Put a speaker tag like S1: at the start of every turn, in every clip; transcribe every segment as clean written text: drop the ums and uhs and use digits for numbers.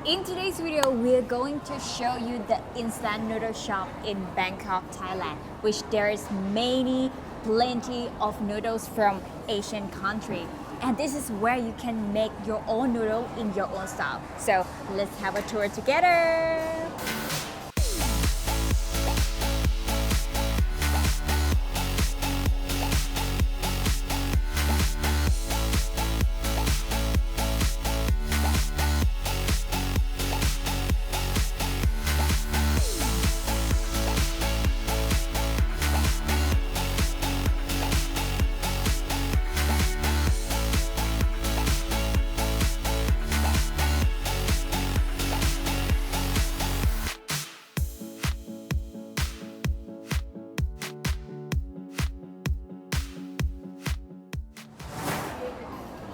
S1: In today's video, we're going to show you the instant noodle shop in Bangkok, Thailand, which there is plenty of noodles from Asian country. And this is where you can make your own noodle in your own style. So let's have a tour together.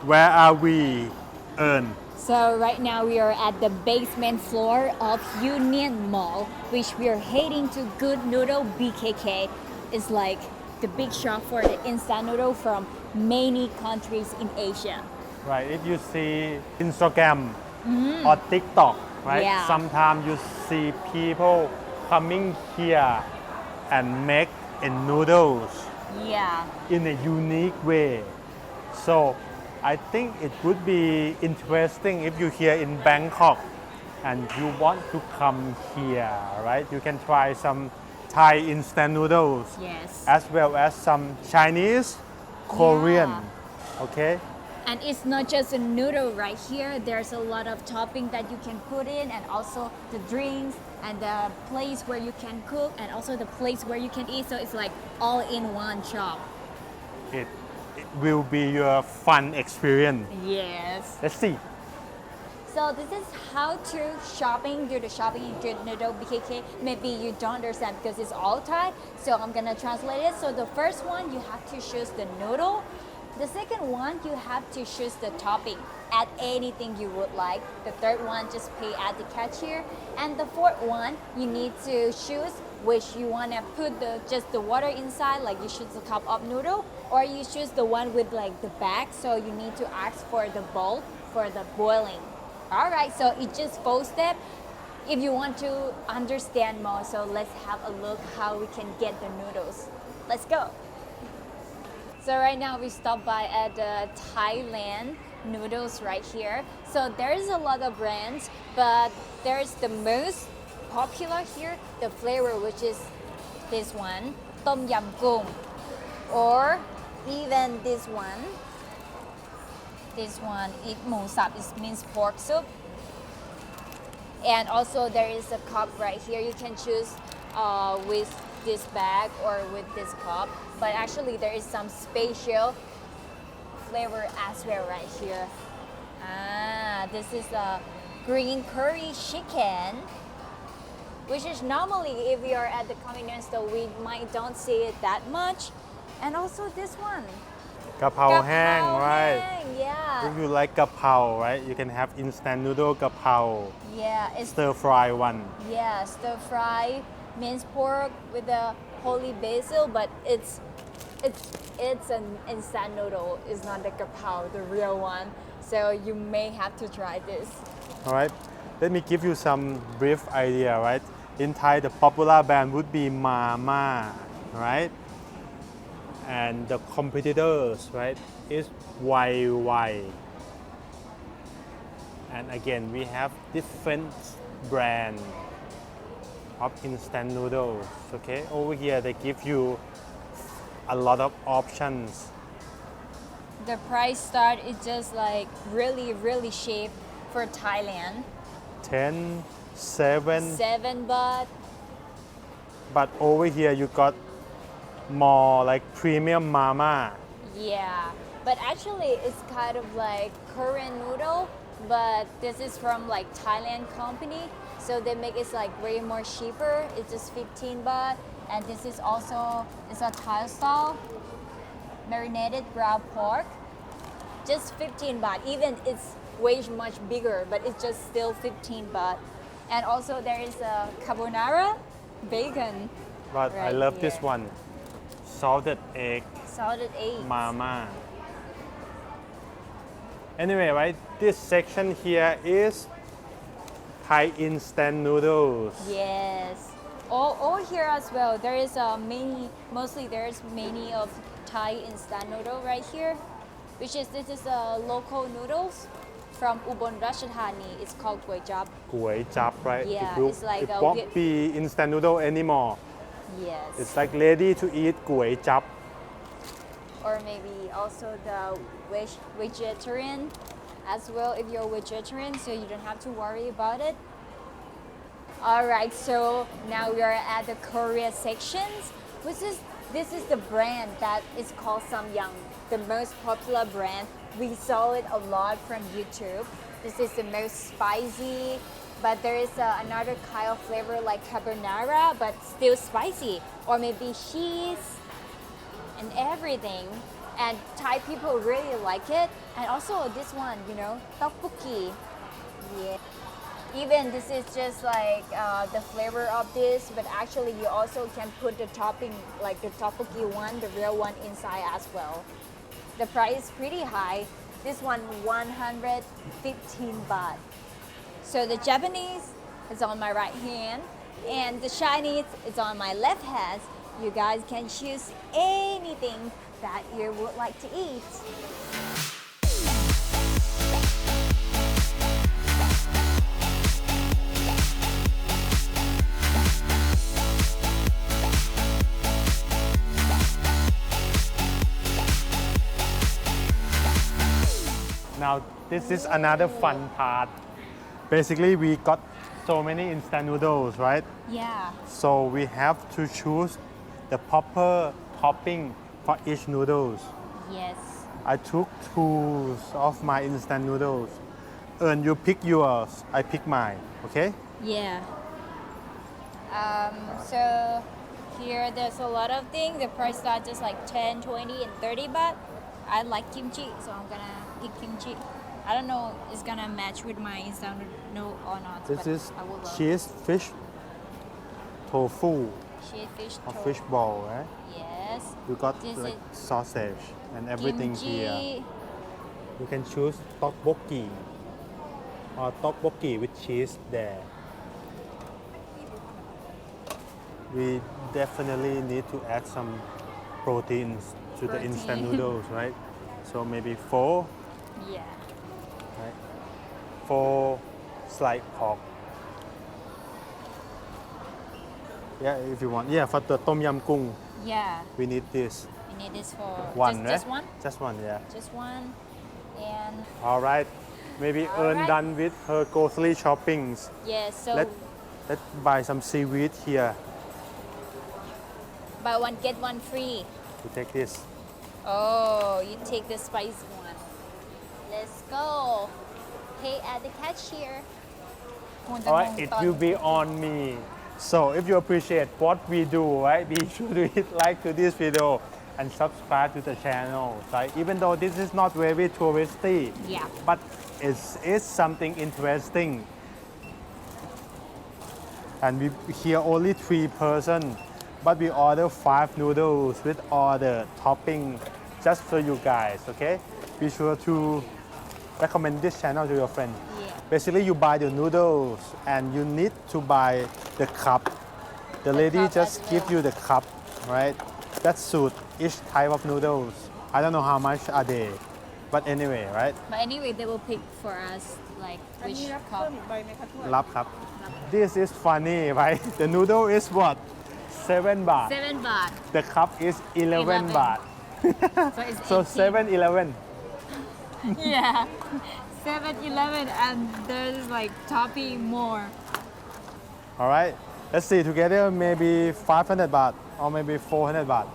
S2: Where are we, Earn?
S1: So right now we are at the basement floor of Union Mall, which we are heading to Good Noodle BKK. It's like the big shop for the instant noodle from many countries in Asia.
S2: Right, if you see Instagram or TikTok, right?
S1: Yeah.
S2: Sometimes you see people coming here and make noodles
S1: Yeah.
S2: in a unique way. So I think it would be interesting if you're here in Bangkok and you want to come here, right? You can try some Thai instant noodles
S1: Yes.
S2: as well as some Chinese, Korean, okay?
S1: And it's not just a noodle right here. There's a lot of topping that you can put in, and also the drinks and the place where you can cook, and also the place where you can eat. So it's like all in one shop.
S2: It will be your fun experience.
S1: Yes.
S2: Let's see.
S1: So this is how to do the shopping in Good Noodle BKK. Maybe you don't understand because it's all Thai. So I'm gonna translate it. So the first one, you have to choose the noodle. The second one, you have to choose the topping. Add anything you would like. The third one, just pay at the cashier. And the fourth one, you need to choose which you wanna put just the water inside, like you choose the cup of noodle, or you choose the one with like the bag. So you need to ask for the bowl for the boiling. All right, so it's just 4 steps. If you want to understand more, so let's have a look how we can get the noodles. Let's go. So right now we stopped by at the Thailand noodles right here. So there's a lot of brands, but there's the most popular here, the flavor, which is this one, Tom Yam Goong, or even this one. This one, Mu Sap, it means pork soup. And also there is a cup right here. You can choose with this bag or with this cup. But actually there is some special flavor as well right here. This is a green curry chicken, which is normally if we are at the convenience store, we might don't see it that much. And also this one.
S2: Kapao hang, right?
S1: Yeah.
S2: If you like kapao, right? You can have instant noodle kapao,
S1: Yeah, it's
S2: stir fry one.
S1: stir fry minced pork with the holy basil, but it's an instant noodle. It's not the kapao, the real one. So you may have to try this.
S2: All right, let me give you some brief idea, right? In Thai, the popular brand would be Mama, right? And the competitors, right, is YY. And again, we have different brand of instant noodles, okay? Over here, they give you a lot of options.
S1: The price start is just like really cheap for Thailand.
S2: 10, 7,
S1: 7 baht.
S2: but over here you got more like premium Mama.
S1: Yeah, but actually it's kind of like Korean noodle, but this is from like Thailand company, so they make it like way more cheaper. It's just 15 baht, and this is also it's a Thai style marinated ground pork, just 15 baht. Even it's way much bigger, but it's just still 15 baht. And also there is a carbonara bacon.
S2: But I
S1: right
S2: love this
S1: here.
S2: one, salted egg
S1: Salted eggs.
S2: Mama. Anyway, right, this section here is Thai instant noodles.
S1: Yes. All here as well. There is mostly there's many of Thai instant noodle right here, which is this is local noodles from Ubon Ratchathani. It's called Gui Chap.
S2: Guay chap, right?
S1: Yeah, it's like
S2: it
S1: a
S2: won't be instant noodle anymore.
S1: Yes.
S2: It's like ready to eat guay chap.
S1: Or maybe also the vegetarian as well if you're vegetarian, so you don't have to worry about it. Alright, so now we are at the Korea sections. This is the brand that is called Samyang, the most popular brand. We saw it a lot from YouTube. This is the most spicy, but there is another kind of flavor like carbonara, but still spicy, or maybe cheese and everything. And Thai people really like it. And also this one, you know, tteokbokki. Yeah. Even this is just like the flavor of this, but actually you also can put the topping, like the tteokbokki one, the real one inside as well. The price is pretty high. This one 115 baht. So the Japanese is on my right hand, and the Chinese is on my left hand. You guys can choose anything that you would like to eat.
S2: Now this is another fun part. Basically we got so many instant noodles, right?
S1: Yeah.
S2: So we have to choose the proper topping for each noodles.
S1: Yes.
S2: I took two of my instant noodles. And you pick yours, I pick mine, okay?
S1: Yeah. So here there's a lot of things. The price start just like 10, 20, and 30 baht. I like kimchi, so I'm gonna pick kimchi. I don't know if it's gonna match with my instant noodle or not.
S2: This
S1: but
S2: is
S1: I will love.
S2: cheese fish tofu
S1: Cheese fish
S2: or
S1: tofu.
S2: fish ball, right?
S1: Yes.
S2: You got
S1: This
S2: like
S1: is
S2: sausage and everything
S1: kimchi.
S2: here. You can choose tteokbokki or tteokbokki with cheese there. We definitely need to add some proteins to the instant
S1: Protein.
S2: noodles, right? So maybe 4,
S1: Yeah.
S2: right? 4 sliced pork. Yeah, if you want. Yeah, for the tom yum gung,
S1: Yeah.
S2: we need this.
S1: We need this for
S2: One, right?
S1: just one?
S2: Just one, yeah.
S1: Just one. And
S2: All right. Maybe
S1: All
S2: Earn
S1: right.
S2: done with her grocery shoppings.
S1: yeah, so
S2: Let's buy some seaweed here.
S1: buy one get one free.
S2: You take this.
S1: Oh, you take the spicy one. Let's go. Pay at the cashier.
S2: All right, it will be on me. So if you appreciate what we do, right, be sure to hit like to this video and subscribe to the channel, right? Even though this is not very touristy,
S1: Yeah.
S2: but it's something interesting. And we here only 3 person, but we order 5 noodles with all the topping just for you guys, okay? Be sure to recommend this channel to your friend.
S1: Yeah.
S2: Basically, you buy the noodles and you need to buy the cup. The lady
S1: cup
S2: just
S1: as
S2: give
S1: well.
S2: you the cup, right? That suit each type of noodles. I don't know how much are they, but anyway, right?
S1: But anyway, they will pick for us like
S3: อัน
S1: which
S3: นี้รับ
S1: cup.
S3: เพิ่มอีกใบไหมคะถ้วย
S2: Lap cup. This is funny, right? The noodle is what? 7 baht.
S1: 7 baht.
S2: The cup is 11 baht.
S1: So it's
S2: So
S1: 18.
S2: 7-11.
S1: Yeah. 7-Eleven and there's like topping more.
S2: All right. Let's see. Together maybe 500 baht or maybe 400 baht.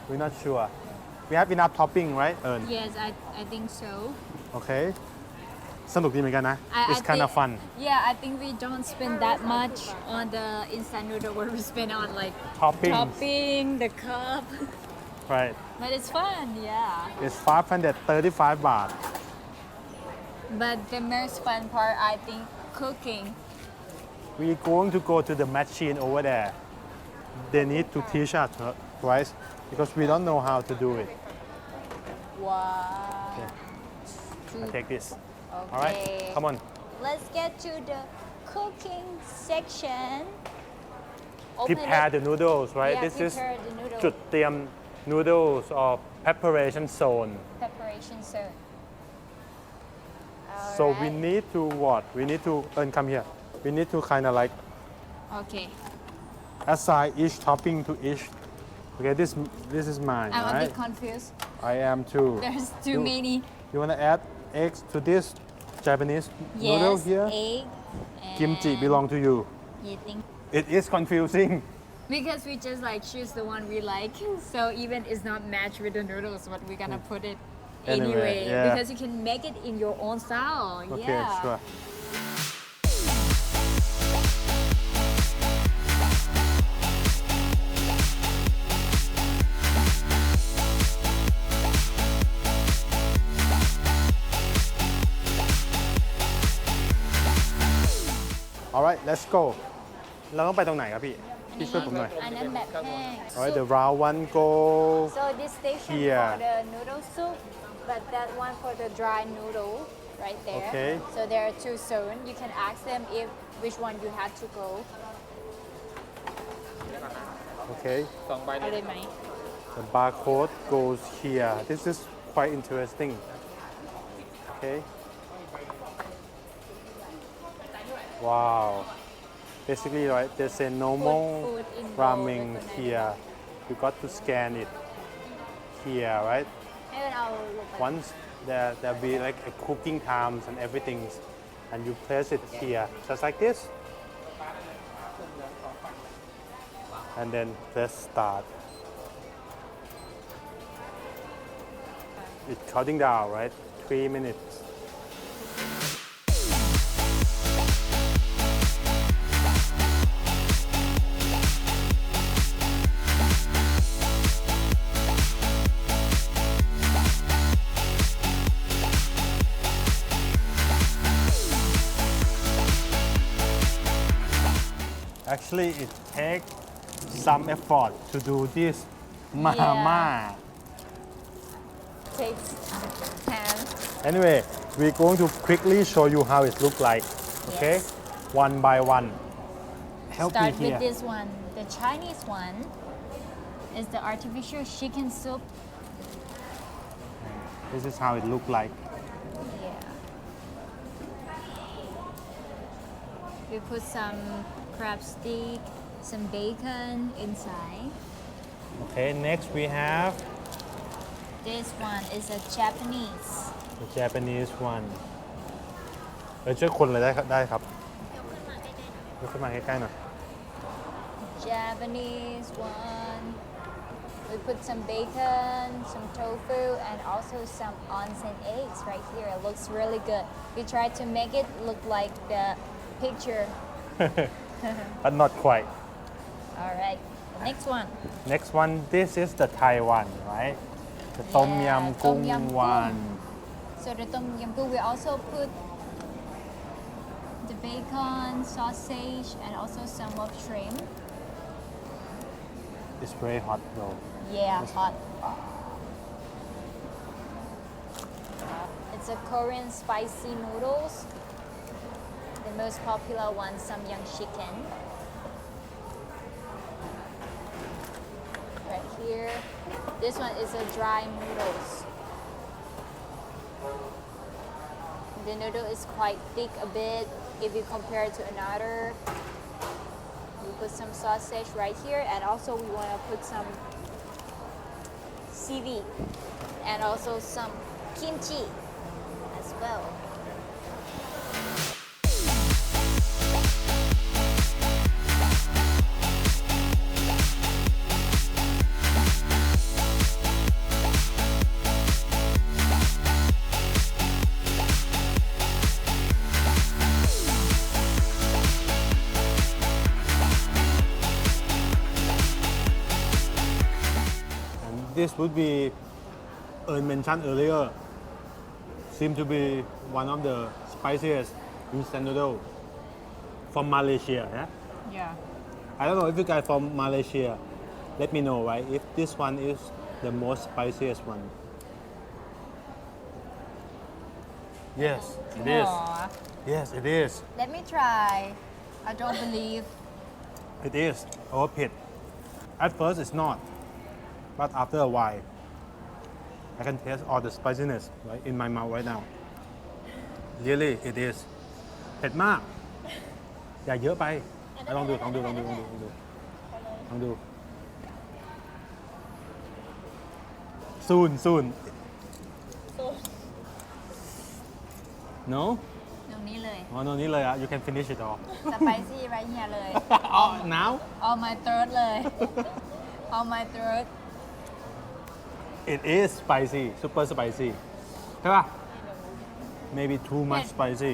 S2: We're not sure. We have enough topping, right? Earn.
S1: Yes, I think so.
S2: Okay. สนุกดีเหมือนกันนะ It's kind of fun.
S1: Yeah, I think we don't spend that much on the instant noodle where we spend on like
S2: Toppings.
S1: topping, the cup.
S2: Right.
S1: But it's fun, yeah.
S2: It's 535 baht.
S1: But the most fun part, I think, cooking.
S2: We're going to go to the machine over there. They need to teach us, right? Because we don't know how to do it.
S1: Wow.
S2: I take this.
S1: Okay.
S2: All right. Come on.
S1: Let's get to the cooking section. Open
S2: Prepare
S1: it.
S2: the noodles, right?
S1: Yeah,
S2: This is
S1: prepare the noodle.
S2: จุดเตรียม noodles or preparation zone.
S1: Preparation zone.
S2: So we
S1: Alright.
S2: need to what? We need to come here. We need to kind of like
S1: Okay.
S2: assign each topping to each. Okay, this is mine,
S1: I'm a
S2: right?
S1: bit confused.
S2: I am too.
S1: There's too many.
S2: You wanna add eggs to this Japanese noodle
S1: Yes,
S2: here?
S1: egg.
S2: Kimchi
S1: and
S2: belong to you.
S1: You think?
S2: It is confusing.
S1: Because we just like choose the one we like. So even it's not matched with the noodles, but we're gonna put it
S2: Anyway,
S1: anyway.
S2: yeah.
S1: Because you can make it in your own style.
S2: Okay,
S1: Yeah.
S2: sure. Alright, let's go. เราต้องไปตรงไหนครับพี่ พี่ช่วยผมหน่อย
S1: อันนั้นแบบแห้ง
S2: Alright, the round one go.
S1: So this station
S2: Here.
S1: for the noodle soup, but that one for the dry noodle right there.
S2: Okay.
S1: So there are two zones. You can ask them if which one you had to go.
S2: Okay.
S1: เอาเลยไหม
S2: The barcode goes here. This is quite interesting. Okay. Wow. Basically, right, there's a normal
S1: Food involved
S2: ramen
S1: with the
S2: here. You got to scan it here, right?
S1: ให้มันเอาลงไป
S2: Once there'll be like a cooking times and everything, and you place it here, just like this. And then press start. It's counting down, right? 3 minutes. Actually, it takes some effort to do this mama.
S1: takes time.
S2: Anyway, we're going to quickly show you how it looks like. Okay,
S1: Yes.
S2: one by one. Help
S1: Start
S2: me
S1: with
S2: here.
S1: this one. The Chinese one is the artificial chicken soup.
S2: This is how it looks like.
S1: Yeah. We put some crab stick, some bacon inside.
S2: Okay, next we have
S1: This one is a Japanese.
S2: the Japanese one. ช่วยคนเลยได้ครับยกขึ้นมาใกล้ๆหน่อย
S1: Japanese one. We put some bacon, some tofu, and also some onsen eggs right here. It looks really good. We tried to make it look like the picture.
S2: but not quite.
S1: All right, the next one.
S2: Next one, this is the Thai one, right? The Tom Yum
S1: Tom
S2: Kung
S1: Yum Goong.
S2: one.
S1: So the tom yum goong, we also put the bacon, sausage, and also some of shrimp.
S2: It's very hot though.
S1: Yeah, hot. It's a Korean spicy noodles. The most popular one, samyang chicken. Right here. This one is a dry noodles. The noodle is quite thick a bit if you compare it to another. We put some sausage right here, and also we want to put some seaweed and also some kimchi as well.
S2: And this would be mentioned earlier. Seem to be one of the spiciest instant noodle from Malaysia. Yeah.
S1: Yeah.
S2: I don't know if you guys from Malaysia. Let me know, right? If this one is the most spiciest one. Yes, it is. Yes, it is.
S1: Let me try. I don't believe.
S2: It is. Oh, ผ็ด. At first, it's not. But after a while, I can taste all the spiciness right in my mouth right now. Really, it is. เผ็ดมาก อย่าเยอะไปลองดู soon no
S1: ตรงนี้เลย
S2: อ๋อตรงนี้เลยอ่ะ you can finish it all
S1: spicy right here เลย
S2: oh now
S1: all my throat เลย all my throat
S2: it is spicy super spicy ใช่ป่ะ maybe too much spicy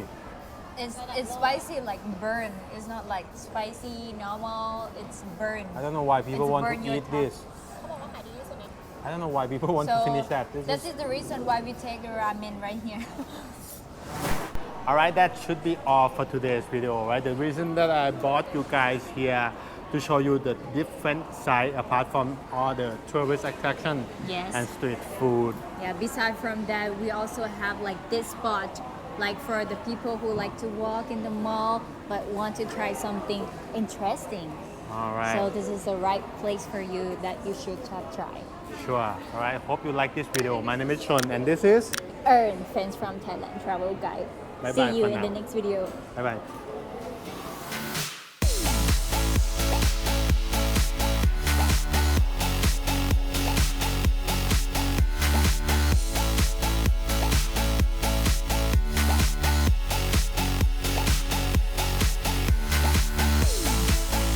S1: It's spicy like burn. It's not like spicy normal. It's burn.
S2: I don't know why people
S1: It's
S2: want to
S1: burn your
S2: eat this I don't know why people want to finish that
S1: This is the reason why we take the ramen right here.
S2: Alright, that should be all for today's video, right? The reason that I brought you guys here to show you the different side apart from all the tourist attraction
S1: Yes.
S2: and street food.
S1: Yeah. Beside from that, we also have like this spot, like for the people who like to walk in the mall but want to try something interesting.
S2: Alright,
S1: So this is the right place for you that you should try.
S2: sure. Alright, hope you like this video. My name is Chon and this is
S1: Earn, friends from Thailand travel guide.
S2: Bye
S1: See
S2: bye
S1: you
S2: for
S1: in
S2: now.
S1: the next video.
S2: Bye bye.